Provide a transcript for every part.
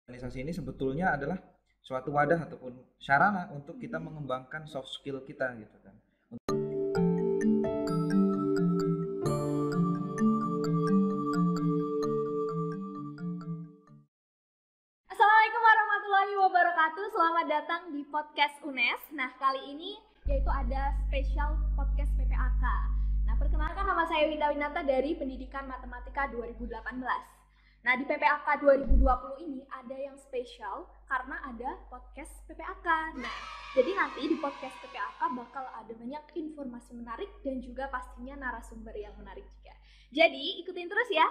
organisasi ini sebetulnya adalah suatu wadah ataupun sarana untuk kita mengembangkan soft skill kita gitu kan. Assalamualaikum warahmatullahi wabarakatuh. Selamat datang di podcast UNES. Nah, kali ini yaitu ada spesial podcast PPAK. Nah, perkenalkan, nama saya Winda Winata dari Pendidikan Matematika 2018. Nah, di PPAK 2020 ini ada yang spesial karena ada podcast PPAK. Nah, jadi nanti di podcast PPAK bakal ada banyak informasi menarik dan juga pastinya narasumber yang menarik juga. Jadi, ikutin terus ya.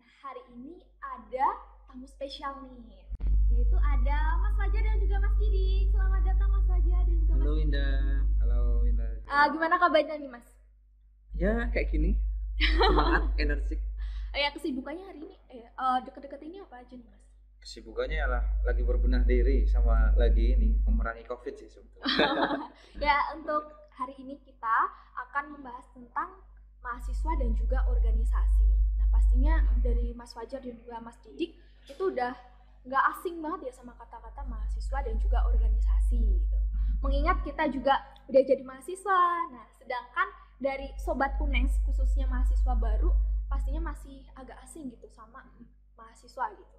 Nah, hari ini ada tamu spesial nih, yaitu ada Mas Fajar dan juga Mas Didik. Selamat datang Mas Fajar dan juga Mas Halo Winda. Halo Winda. Gimana kabarnya nih Mas? Ya kayak gini, semangat, energik. Kesibukannya hari ini, deket-deket ini apa aja nih Mas? Kesibukannya adalah lagi berbenah diri sama lagi ini memerangi COVID sih sebetulnya. Ya, untuk hari ini kita akan membahas tentang mahasiswa dan juga organisasi. Nah, pastinya dari Mas Fajar dan juga Mas Didik itu udah nggak asing banget ya sama kata-kata mahasiswa dan juga organisasi gitu. Mengingat kita juga udah jadi mahasiswa. Nah, sedangkan dari Sobat UNES khususnya mahasiswa baru pastinya masih agak asing gitu sama mahasiswa gitu.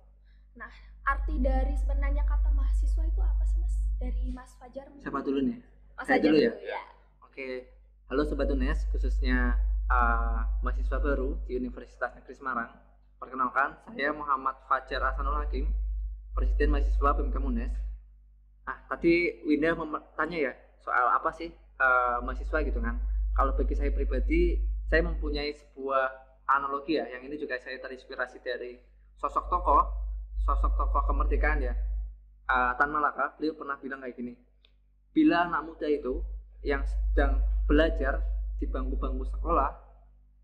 Nah, arti dari sebenarnya kata mahasiswa itu apa sih Mas? Dari Mas Fajar? Siapa dulu nih? Mas Saya Fajar dulu ya? ya. Oke, halo Sobat UNES, khususnya mahasiswa baru di Universitas Negeri Semarang. Perkenalkan, saya Muhammad Fajar Hasanul Hakim, Presiden Mahasiswa BEMKEM UNES. Tadi Winda tanya ya, soal apa sih mahasiswa gitu kan. Kalau bagi saya pribadi, saya mempunyai sebuah analogi ya, yang ini juga saya terinspirasi dari sosok tokoh kemerdekaan ya, Tan Malaka. Beliau pernah bilang kayak gini, bila anak muda itu yang sedang belajar di bangku-bangku sekolah,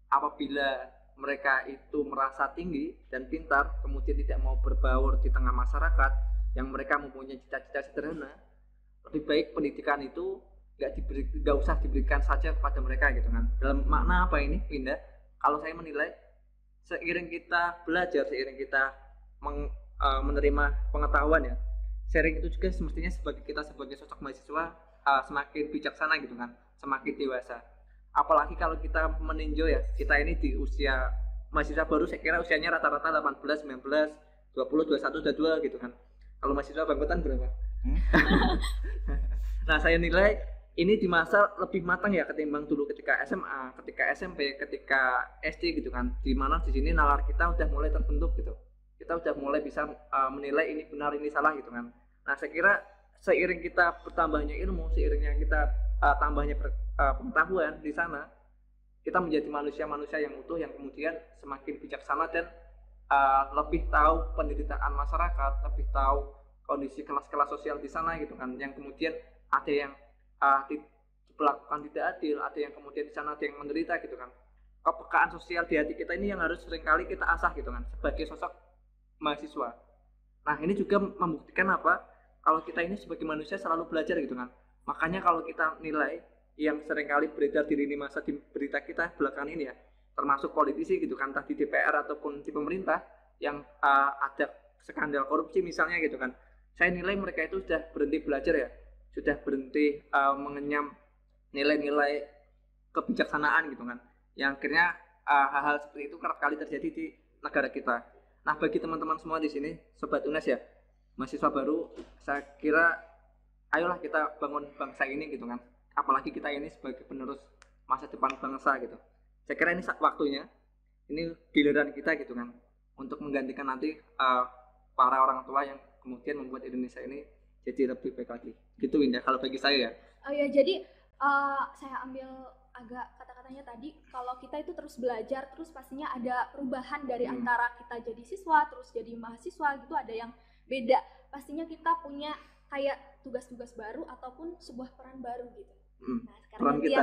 apabila mereka itu merasa tinggi dan pintar, kemudian tidak mau berbaur di tengah masyarakat yang mereka mempunyai cita-cita sederhana, lebih baik pendidikan itu nggak usah diberikan saja kepada mereka gitu kan. Dalam makna apa ini, Winda? Kalau saya menilai, seiring kita belajar, seiring kita menerima pengetahuan ya, sharing itu juga semestinya kita sebagai sosok mahasiswa semakin bijaksana gitu kan, semakin dewasa. Apalagi kalau kita meninjau ya, kita ini di usia mahasiswa baru, saya kira usianya rata-rata 18, 19, 20, 21, 22 gitu kan. Kalau mahasiswa bangkutan berapa? Nah, saya nilai ini di masa lebih matang ya ketimbang dulu ketika SMA, ketika SMP, ketika SD gitu kan. Di mana di sini nalar kita udah mulai terbentuk gitu. Kita udah mulai bisa menilai ini benar, ini salah gitu kan. Nah, saya kira seiring kita bertambahnya ilmu, seiringnya kita tambahnya pengetahuan di sana, kita menjadi manusia-manusia yang utuh, yang kemudian semakin bijaksana dan lebih tahu penderitaan masyarakat, lebih tahu kondisi kelas-kelas sosial di sana gitu kan. Yang kemudian ada yang diperlakukan tidak adil, ada yang kemudian di sana ada yang menderita gitu kan. Kepekaan sosial di hati kita ini yang harus seringkali kita asah gitu kan, sebagai sosok mahasiswa. Nah, ini juga membuktikan apa? Kalau kita ini sebagai manusia selalu belajar gitu kan. Makanya kalau kita nilai yang seringkali beredar di lini masa di berita kita belakangan ini ya, termasuk politisi gitu kan, entah di DPR ataupun di pemerintah yang ada skandal korupsi misalnya gitu kan. Saya nilai mereka itu sudah berhenti belajar ya, sudah berhenti mengenyam nilai-nilai kebijaksanaan gitu kan, yang akhirnya hal-hal seperti itu kerap kali terjadi di negara kita. Nah, bagi teman-teman semua di sini, Sobat UNES ya, mahasiswa baru, saya kira ayolah kita bangun bangsa ini gitu kan. Apalagi kita ini sebagai penerus masa depan bangsa gitu. Saya kira ini waktunya, ini giliran kita gitu kan, untuk menggantikan nanti para orang tua yang kemudian membuat Indonesia ini jadi lebih baik lagi. Gitu Winda, kalau bagi saya ya. Oh ya, jadi saya ambil agak kata-katanya tadi, kalau kita itu terus belajar, terus pastinya ada perubahan dari antara kita jadi siswa terus jadi mahasiswa gitu, ada yang beda. Pastinya kita punya kayak tugas-tugas baru ataupun sebuah peran baru gitu. Nah, sekarang kita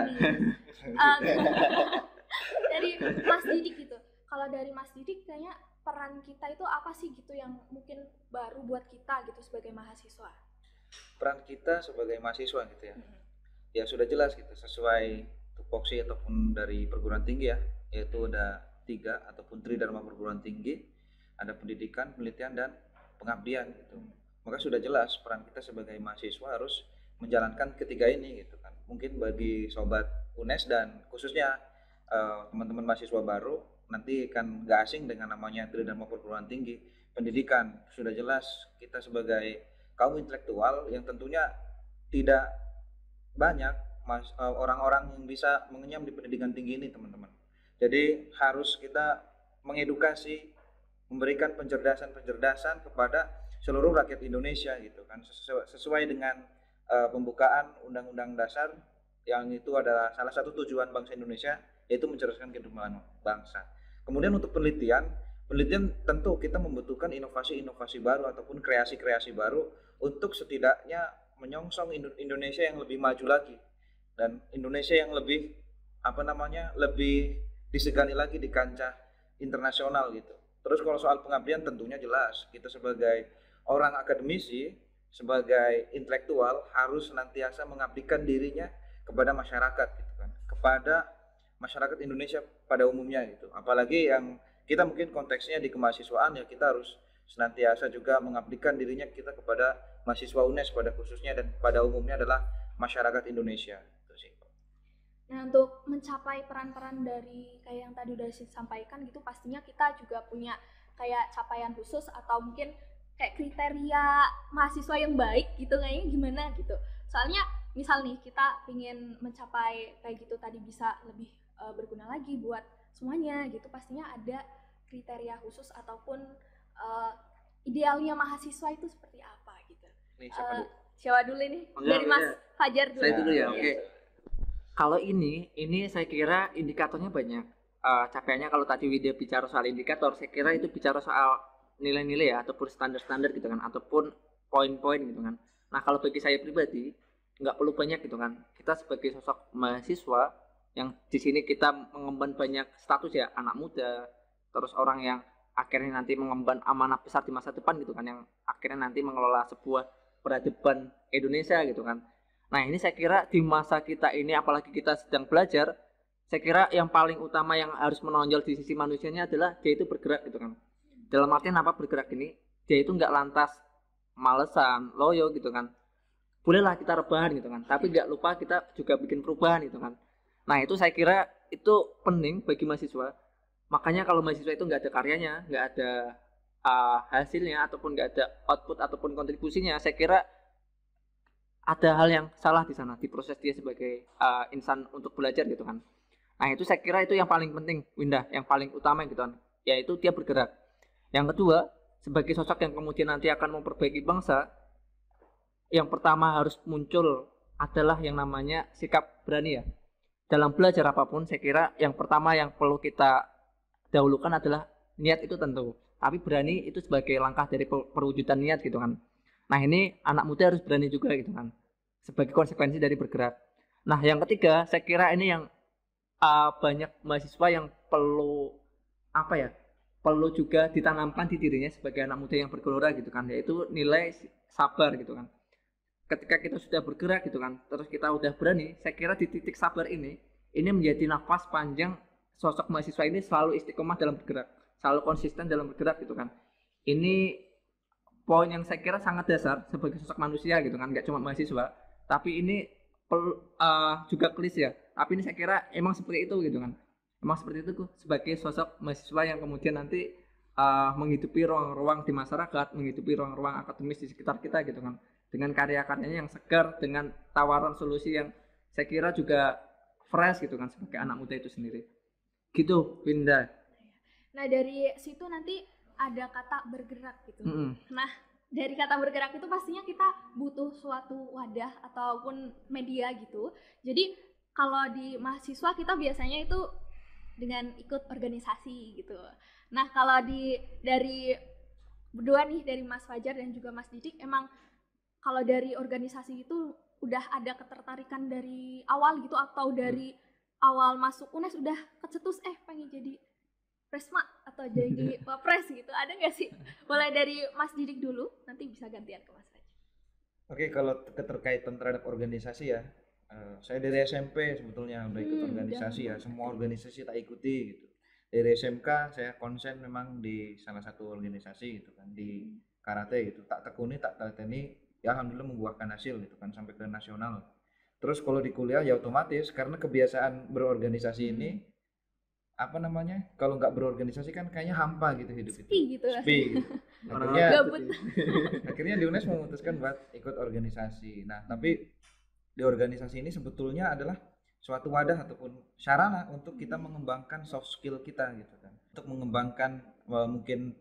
dari Mas Didik gitu. Kalau dari Mas Didik kayaknya peran kita itu apa sih gitu yang mungkin baru buat kita gitu sebagai mahasiswa? Peran kita sebagai mahasiswa gitu ya. Ya sudah jelas gitu, sesuai tupoksi ataupun dari perguruan tinggi ya, yaitu ada 3 ataupun tridharma perguruan tinggi, ada pendidikan, penelitian dan pengabdian gitu. Maka sudah jelas peran kita sebagai mahasiswa harus menjalankan ketiga ini gitu kan. Mungkin bagi sobat UNES dan khususnya teman-teman mahasiswa baru nanti kan nggak asing dengan namanya Tridharma Perguruan Tinggi Pendidikan. Sudah jelas kita sebagai kaum intelektual yang tentunya tidak banyak orang-orang yang bisa mengenyam di pendidikan tinggi ini, teman-teman. Jadi harus kita mengedukasi, memberikan pencerdasan kepada seluruh rakyat Indonesia gitu kan, sesuai dengan pembukaan Undang-Undang Dasar yang itu adalah salah satu tujuan bangsa Indonesia, yaitu mencerdaskan kehidupan bangsa. Kemudian untuk penelitian tentu kita membutuhkan inovasi-inovasi baru ataupun kreasi-kreasi baru untuk setidaknya menyongsong Indonesia yang lebih maju lagi dan Indonesia yang lebih lebih disegani lagi di kancah internasional gitu. Terus kalau soal pengabdian tentunya jelas kita sebagai orang akademisi, sebagai intelektual harus senantiasa mengabdikan dirinya kepada masyarakat gitu kan, kepada masyarakat Indonesia pada umumnya gitu. Apalagi yang kita mungkin konteksnya di kemahasiswaan, ya kita harus senantiasa juga mengabdikan dirinya kita kepada mahasiswa UNES pada khususnya dan pada umumnya adalah masyarakat Indonesia. Nah, untuk mencapai peran-peran dari kayak yang tadi udah disampaikan gitu, pastinya kita juga punya kayak capaian khusus atau mungkin kayak kriteria mahasiswa yang baik gitu, kayaknya gimana gitu. Soalnya misal nih kita ingin mencapai kayak gitu tadi bisa lebih berguna lagi buat semuanya gitu, pastinya ada kriteria khusus ataupun idealnya mahasiswa itu seperti apa gitu. Nih, siapa dulu nih? Dari Mas Fajar dulu. Saya dulu ya, oke. Kalau ini saya kira indikatornya banyak. Capaiannya kalau tadi Widya bicara soal indikator, saya kira itu bicara soal nilai-nilai ya, ataupun standar-standar gitu kan, ataupun poin-poin gitu kan. Nah kalau bagi saya pribadi, nggak perlu banyak gitu kan. Kita sebagai sosok mahasiswa, yang di sini kita mengemban banyak status ya, anak muda, terus orang yang akhirnya nanti mengemban amanah besar di masa depan gitu kan, yang akhirnya nanti mengelola sebuah peradaban Indonesia gitu kan. Nah ini saya kira di masa kita ini, apalagi kita sedang belajar, saya kira yang paling utama yang harus menonjol di sisi manusianya adalah dia itu bergerak gitu kan. Dalam artian apa bergerak ini? Dia itu nggak lantas malesan, loyo gitu kan. Bolehlah kita rebahan gitu kan, tapi nggak lupa kita juga bikin perubahan gitu kan. Nah itu saya kira itu penting bagi mahasiswa. Makanya kalau mahasiswa itu nggak ada karyanya, nggak ada hasilnya, ataupun nggak ada output ataupun kontribusinya, saya kira ada hal yang salah di sana, di proses dia sebagai insan untuk belajar gitu kan. Nah itu saya kira itu yang paling penting, Winda, yang paling utama gitu kan, yaitu dia bergerak. Yang kedua, sebagai sosok yang kemudian nanti akan memperbaiki bangsa, yang pertama harus muncul adalah yang namanya sikap berani ya. Dalam belajar apapun, saya kira yang pertama yang perlu kita dahulukan adalah niat itu tentu, tapi berani itu sebagai langkah dari perwujudan niat gitu kan. Nah ini anak muda harus berani juga gitu kan, sebagai konsekuensi dari bergerak. Nah yang ketiga, saya kira ini yang banyak mahasiswa yang perlu perlu juga ditanamkan di dirinya sebagai anak muda yang bergelora gitu kan, yaitu nilai sabar gitu kan. Ketika kita sudah bergerak gitu kan, terus kita udah berani, saya kira di titik sabar ini menjadi nafas panjang sosok mahasiswa ini selalu istiqomah dalam bergerak, selalu konsisten dalam bergerak gitu kan. Ini poin yang saya kira sangat dasar sebagai sosok manusia gitu kan, nggak cuma mahasiswa, tapi ini juga klise ya, tapi ini saya kira emang seperti itu gitu kan, emang seperti itu sebagai sosok mahasiswa yang kemudian nanti menghidupi ruang-ruang di masyarakat, menghidupi ruang-ruang akademis di sekitar kita gitu kan, dengan karya-karyanya yang segar, dengan tawaran solusi yang saya kira juga fresh gitu kan sebagai anak muda itu sendiri gitu, Winda. Nah dari situ nanti ada kata bergerak gitu. Nah dari kata bergerak itu pastinya kita butuh suatu wadah ataupun media gitu. Jadi kalau di mahasiswa kita biasanya itu dengan ikut organisasi gitu. Nah kalau dari berdua nih, dari Mas Fajar dan juga Mas Didik, emang kalau dari organisasi itu udah ada ketertarikan dari awal gitu, atau dari awal masuk UNES udah kecetus pengen jadi Presma atau jadi Wapres gitu, ada nggak sih? Mulai dari Mas Didik dulu, nanti bisa gantian ke Mas Fajar. Oke, kalau keterkaitan terhadap organisasi ya, saya dari SMP sebetulnya udah ikut organisasi ya, semua organisasi tak ikuti gitu. Dari SMK saya konsen memang di salah satu organisasi gitu kan, di karate gitu, tak tekuni tak telateni, ya alhamdulillah membuahkan hasil gitu kan sampai ke nasional. Terus kalau di kuliah ya otomatis karena kebiasaan berorganisasi ini apa namanya, kalau nggak berorganisasi kan kayaknya hampa gitu hidup itu, Sepi gitu sepi rasanya. gitu. Orang-orang Akhirnya Gabut. akhirnya di UNES memutuskan buat ikut organisasi. Nah tapi di organisasi ini sebetulnya adalah suatu wadah ataupun sarana untuk kita mengembangkan soft skill kita gitu kan, untuk mengembangkan mungkin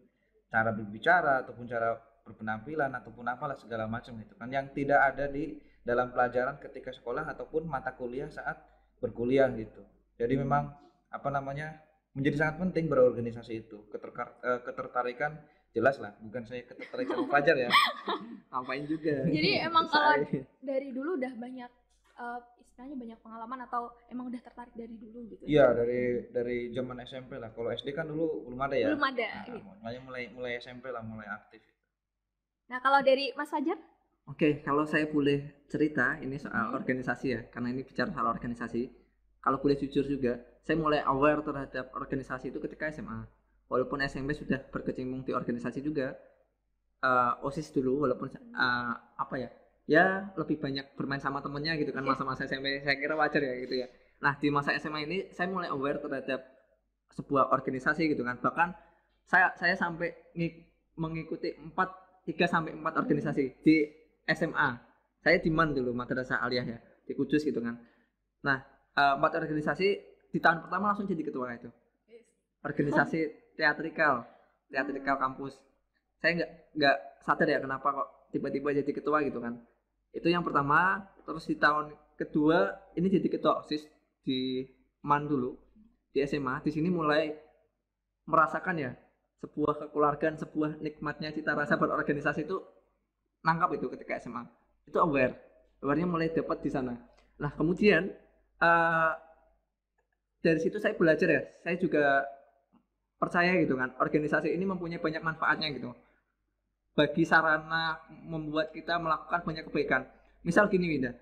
cara berbicara ataupun cara berpenampilan ataupun apalah segala macam gitu kan, yang tidak ada di dalam pelajaran ketika sekolah ataupun mata kuliah saat berkuliah gitu. Jadi memang apa namanya, menjadi sangat penting berorganisasi itu. Ketertarikan jelas lah, bukan saya ketertarikan sama Fajar ya. Ngapain juga. Jadi emang kalau Saya. dari dulu udah banyak istilahnya banyak pengalaman atau emang udah tertarik dari dulu gitu? Iya, dari zaman SMP lah. Kalau SD kan dulu belum ada ya. Belum ada. Nah, Gitu. makanya mulai SMP lah, mulai aktif. Nah kalau dari Mas Fajar? Oke, kalau saya boleh cerita ini soal organisasi ya, karena ini bicara soal organisasi. Kalau boleh jujur juga, saya mulai aware terhadap organisasi itu ketika SMA. Walaupun SMP sudah berkecimpung di organisasi juga, OSIS dulu, walaupun apa ya, ya lebih banyak bermain sama temennya gitu kan masa-masa SMP, saya kira wajar ya gitu ya. Nah di masa SMA ini saya mulai aware terhadap sebuah organisasi gitu kan, bahkan saya sampai mengikuti 3 sampai 4 organisasi di SMA. Saya di MAN dulu, Madrasah Aliyah ya, di Kudus gitu kan. Nah 4 organisasi di tahun pertama langsung jadi ketua itu. Organisasi teatrikal kampus. Saya nggak sadar ya kenapa kok tiba-tiba jadi ketua gitu kan. Itu yang pertama. Terus di tahun kedua ini jadi ketua OSIS di MAN dulu, di SMA. Di sini mulai merasakan ya sebuah kekeluargaan, sebuah nikmatnya cita rasa berorganisasi itu, nangkap itu ketika SMA. Itu awarenya mulai dapat di sana. Nah kemudian dari situ saya belajar ya, saya juga percaya gitu kan, organisasi ini mempunyai banyak manfaatnya gitu, bagi sarana membuat kita melakukan banyak kebaikan. Misal gini Winda,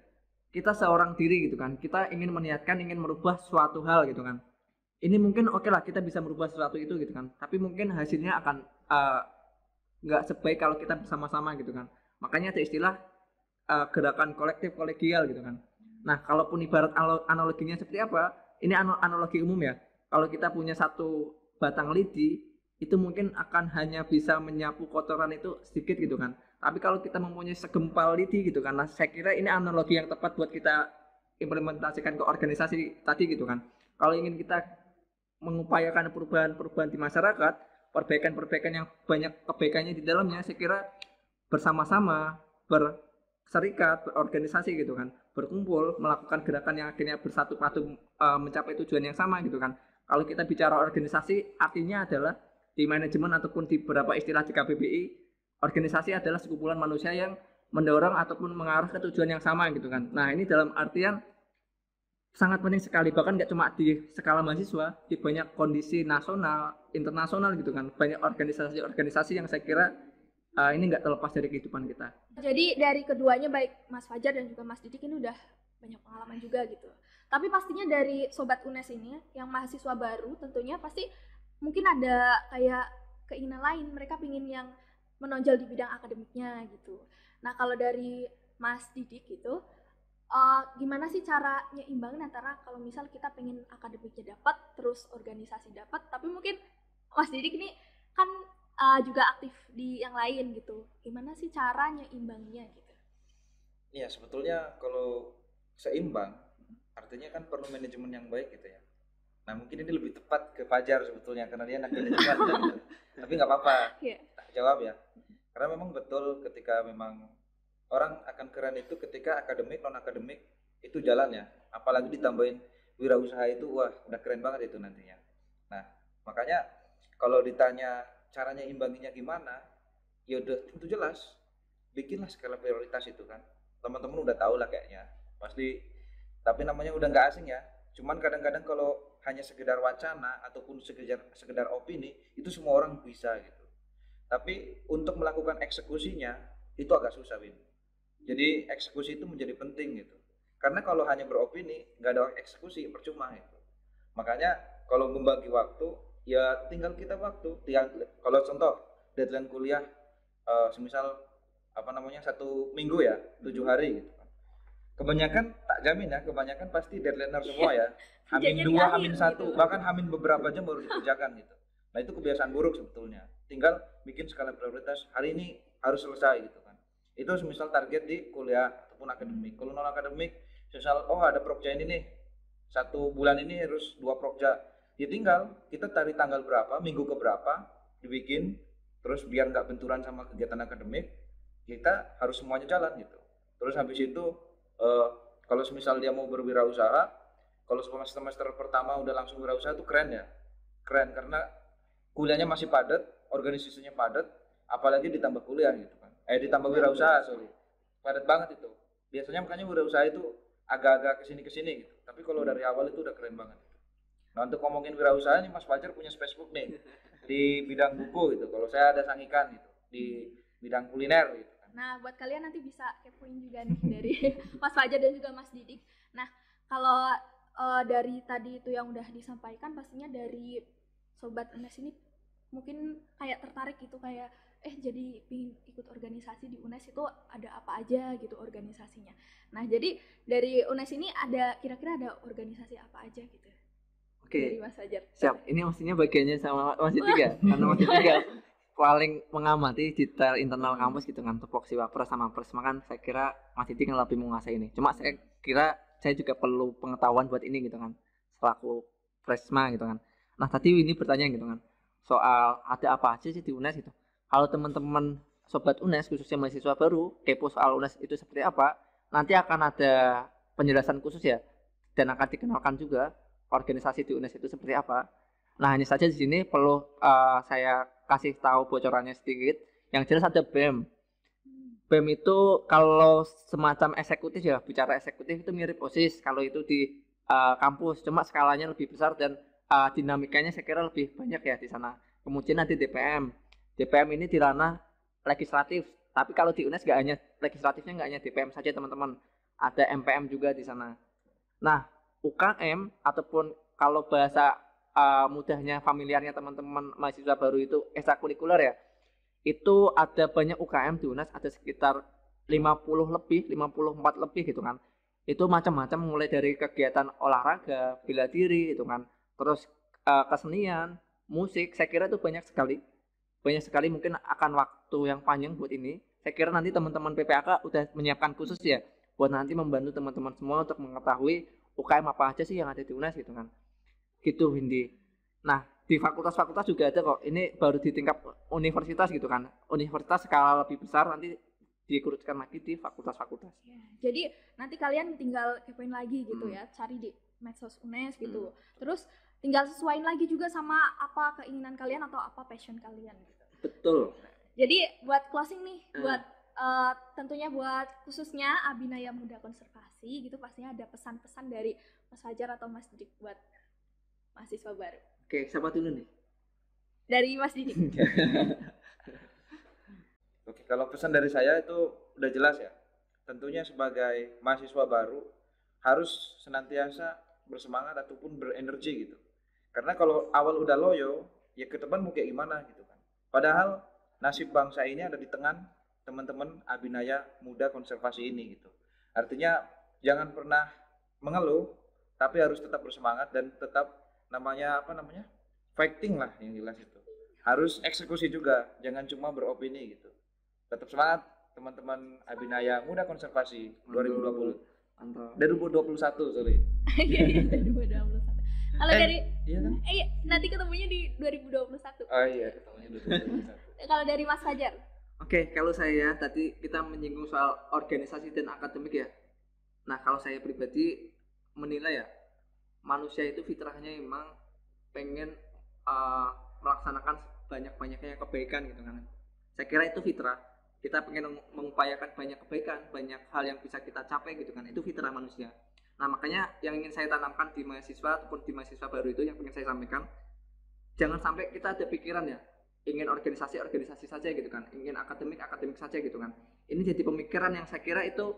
kita seorang diri gitu kan, kita ingin meniatkan, ingin merubah suatu hal gitu kan, ini mungkin oke lah kita bisa merubah sesuatu itu gitu kan, tapi mungkin hasilnya akan nggak sebaik kalau kita bersama-sama gitu kan. Makanya ada istilah gerakan kolektif kolegial gitu kan. Nah kalaupun ibarat analoginya seperti apa, ini analogi umum ya, kalau kita punya satu batang lidi itu mungkin akan hanya bisa menyapu kotoran itu sedikit gitu kan, tapi kalau kita mempunyai segempal lidi gitu kan. Nah saya kira ini analogi yang tepat buat kita implementasikan ke organisasi tadi gitu kan. Kalau ingin kita mengupayakan perubahan-perubahan di masyarakat, perbaikan-perbaikan yang banyak kebaikannya di dalamnya, saya kira bersama-sama, berserikat, berorganisasi gitu kan, berkumpul, melakukan gerakan yang akhirnya bersatu padu mencapai tujuan yang sama gitu kan. Kalau kita bicara organisasi, artinya adalah di manajemen ataupun di beberapa istilah di KBBI, organisasi adalah sekumpulan manusia yang mendorong ataupun mengarah ke tujuan yang sama gitu kan. Nah ini dalam artian sangat penting sekali, bahkan nggak cuma di skala mahasiswa, di banyak kondisi nasional, internasional gitu kan, banyak organisasi-organisasi yang saya kira ini nggak terlepas dari kehidupan kita. Jadi dari keduanya, baik Mas Fajar dan juga Mas Didik, ini udah banyak pengalaman juga gitu. Tapi pastinya dari Sobat UNES ini yang mahasiswa baru tentunya pasti mungkin ada kayak keinginan lain, mereka pingin yang menonjol di bidang akademiknya gitu. Nah kalau dari Mas Didik gitu, gimana sih cara nyimbangin antara kalau misal kita pengen akademiknya dapat, terus organisasi dapat, tapi mungkin Mas Didik ini kan juga aktif di yang lain gitu. Gimana sih cara nyimbangnya gitu? Iya sebetulnya kalau seimbang artinya kan perlu manajemen yang baik gitu ya. Nah mungkin ini lebih tepat ke Fajar sebetulnya karena dia anak manajemen. Tapi nggak apa-apa, tak jawab ya. Karena memang betul ketika memang orang akan keren itu ketika akademik non akademik itu jalan ya. Apalagi ditambahin wirausaha itu, wah udah keren banget itu nantinya. Nah makanya kalau ditanya caranya imbanginya gimana, ya udah tentu jelas, bikinlah skala prioritas itu kan. Teman-teman udah tahu lah kayaknya pasti, tapi namanya udah nggak asing ya. Cuman kadang-kadang kalau hanya sekedar wacana ataupun sekedar opini itu semua orang bisa gitu, tapi untuk melakukan eksekusinya itu agak susah Win. Jadi eksekusi itu menjadi penting gitu, karena kalau hanya beropini nggak ada eksekusi percuma itu. Makanya kalau membagi waktu ya tinggal kita waktu, kalau contoh deadline kuliah semisal apa namanya 1 minggu ya 7 hari gitu kan. Kebanyakan tak jamin ya, kebanyakan pasti deadlineer semua ya. Hamin Jadi 2, akhir hamin gitu. 1, bahkan hamin beberapa jam baru dikerjakan gitu. Nah itu kebiasaan buruk sebetulnya. Tinggal bikin skala prioritas, hari ini harus selesai gitu kan. Itu semisal target di kuliah ataupun akademik. Kalau non akademik, misal oh ada prokja ini nih, 1 bulan ini harus 2 prokja. Ya tinggal kita cari tanggal berapa, minggu ke berapa, dibikin, terus biar nggak benturan sama kegiatan akademik, kita harus semuanya jalan gitu. Terus habis itu kalau semisal dia mau berwirausaha, kalau semester pertama udah langsung wirausaha itu keren ya, keren karena kuliahnya masih padat, organisasinya padat, apalagi ditambah kuliah gitu kan, ditambah wirausaha sorry, padat banget itu. Biasanya makanya wirausaha itu agak-agak kesini gitu, tapi kalau dari awal itu udah keren banget. Nah untuk ngomongin wirausaha nih Mas Fajar punya Facebook nih di bidang buku gitu, kalau saya ada Sangikan gitu di bidang kuliner gitu kan. Nah, buat kalian nanti bisa kepoin juga nih dari Mas Fajar dan juga Mas Didik. Nah, kalau dari tadi itu yang udah disampaikan, pastinya dari Sobat UNES ini mungkin kayak tertarik gitu, kayak jadi pingin ikut organisasi di UNES itu ada apa aja gitu organisasinya. Nah, jadi dari UNES ini ada kira-kira ada organisasi apa aja gitu dari Oke, Mas Fajar. siap. Ini mestinya bagiannya sama Mas Didik ya, karena Mas Didik ya paling mengamati detail internal kampus gitu kan, tupoksi wapres sama pres. Makan saya kira Mas Didik yang lebih menguasai ini. Cuma saya kira saya juga perlu pengetahuan buat ini gitu kan, selaku presma gitu kan. Nah tadi ini pertanyaan gitu kan, soal ada apa aja sih di UNES gitu. Kalau teman-teman sobat UNES khususnya mahasiswa baru kepo soal UNES itu seperti apa, nanti akan ada penjelasan khusus ya, dan akan dikenalkan juga organisasi di UNES itu seperti apa. Nah hanya saja di sini perlu saya kasih tahu bocorannya sedikit. Yang jelas ada BEM. BEM itu kalau semacam eksekutif ya, bicara eksekutif itu mirip OSIS kalau itu di kampus, cuma skalanya lebih besar dan dinamikanya saya kira lebih banyak ya di sana. Kemudian nanti DPM. DPM ini di ranah legislatif, tapi kalau di UNES nggak hanya legislatifnya, nggak hanya DPM saja teman-teman, ada MPM juga di sana. Nah UKM ataupun kalau bahasa mudahnya familiarnya teman-teman mahasiswa baru itu ekstrakurikuler ya, itu ada banyak UKM di UNES, ada sekitar 50 lebih, 54 lebih gitu kan. Itu macam-macam mulai dari kegiatan olahraga, bela diri itu kan, terus kesenian, musik, saya kira itu banyak sekali. Banyak sekali, mungkin akan waktu yang panjang buat ini. Saya kira nanti teman-teman PPAK udah menyiapkan khusus ya buat nanti membantu teman-teman semua untuk mengetahui UKM apa aja sih yang ada di UNES gitu kan. Gitu Windy. Nah di fakultas-fakultas juga ada kok, ini baru di tingkat universitas gitu kan, universitas skala lebih besar nanti dikurutkan lagi di fakultas-fakultas ya, jadi nanti kalian tinggal kepoin lagi gitu ya, cari di medsos UNES gitu, terus tinggal sesuaiin lagi juga sama apa keinginan kalian atau apa passion kalian gitu. Betul. Jadi buat closing nih, buat tentunya buat khususnya Abinaya Muda Konservasi gitu, pastinya ada pesan-pesan dari Mas Fajar atau Mas Didik buat mahasiswa baru. Oke, siapa dulu nih? Dari Mas Didik. Oke, kalau pesan dari saya itu udah jelas ya. Tentunya sebagai mahasiswa baru harus senantiasa bersemangat ataupun berenergi gitu. Karena kalau awal udah loyo, ya ke depan mau kayak gimana gitu kan. Padahal nasib bangsa ini ada di tangan teman-teman Abinaya Muda Konservasi ini gitu. Artinya jangan pernah mengeluh, tapi harus tetap bersemangat dan tetap fighting lah yang jelas itu. Harus eksekusi juga, jangan cuma beropini gitu. Tetap semangat teman-teman Abinaya Muda Konservasi 2020. Mantap. 2021 sorry. Iya 2021. Kalau dari iya kan? nanti ketemunya di 2021. Oh iya, ketemunya 2021. Kalau dari Mas Fajar. Oke, kalau saya tadi kita menyinggung soal organisasi dan akademik ya. Nah, kalau saya pribadi menilai ya, manusia itu fitrahnya memang pengen melaksanakan banyak-banyaknya kebaikan gitu kan. Saya kira itu fitrah. Kita pengen mengupayakan banyak kebaikan, banyak hal yang bisa kita capai gitu kan. Itu fitrah manusia. Nah, makanya yang ingin saya tanamkan di mahasiswa ataupun di mahasiswa baru itu yang ingin saya sampaikan, jangan sampai kita ada pikiran ya, ingin organisasi saja gitu kan, ingin akademik saja gitu kan. Ini jadi pemikiran yang saya kira itu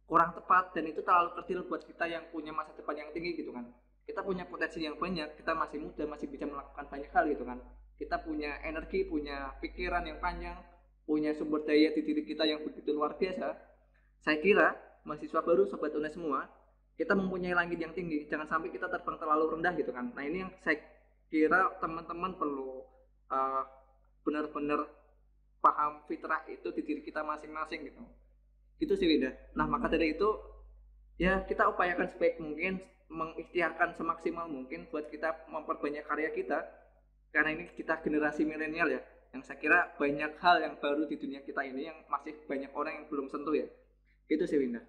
kurang tepat dan itu terlalu kecil buat kita yang punya masa depan yang tinggi gitu kan. Kita punya potensi yang banyak, kita masih muda, masih bisa melakukan banyak hal gitu kan. Kita punya energi, punya pikiran yang panjang, punya sumber daya di diri kita yang begitu luar biasa. Saya kira mahasiswa baru, sobat UNES semua, kita mempunyai langit yang tinggi, jangan sampai kita terbang terlalu rendah gitu kan. Nah ini yang saya kira teman-teman perlu benar-benar paham fitrah itu di diri kita masing-masing gitu. Gitu sih Winda. Nah maka dari itu ya kita upayakan sebaik mungkin, mengikhtiarkan semaksimal mungkin buat kita memperbanyak karya kita, karena ini kita generasi milenial ya, yang saya kira banyak hal yang baru di dunia kita ini yang masih banyak orang yang belum sentuh ya. Gitu sih Winda.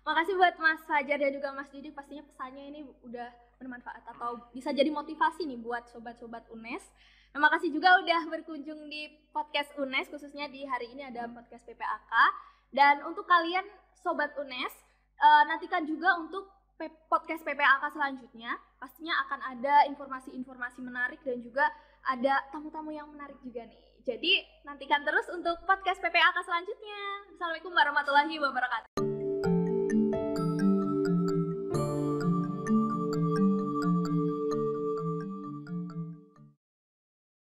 Makasih buat Mas Fajar dan juga Mas Didi, pastinya pesannya ini udah bermanfaat atau bisa jadi motivasi nih buat sobat-sobat UNES. Nah, makasih juga udah berkunjung di podcast UNES, khususnya di hari ini ada podcast PPAK. Dan untuk kalian sobat UNES, nantikan juga untuk podcast PPAK selanjutnya. Pastinya akan ada informasi-informasi menarik dan juga ada tamu-tamu yang menarik juga nih. Jadi nantikan terus untuk podcast PPAK selanjutnya. Assalamualaikum warahmatullahi wabarakatuh.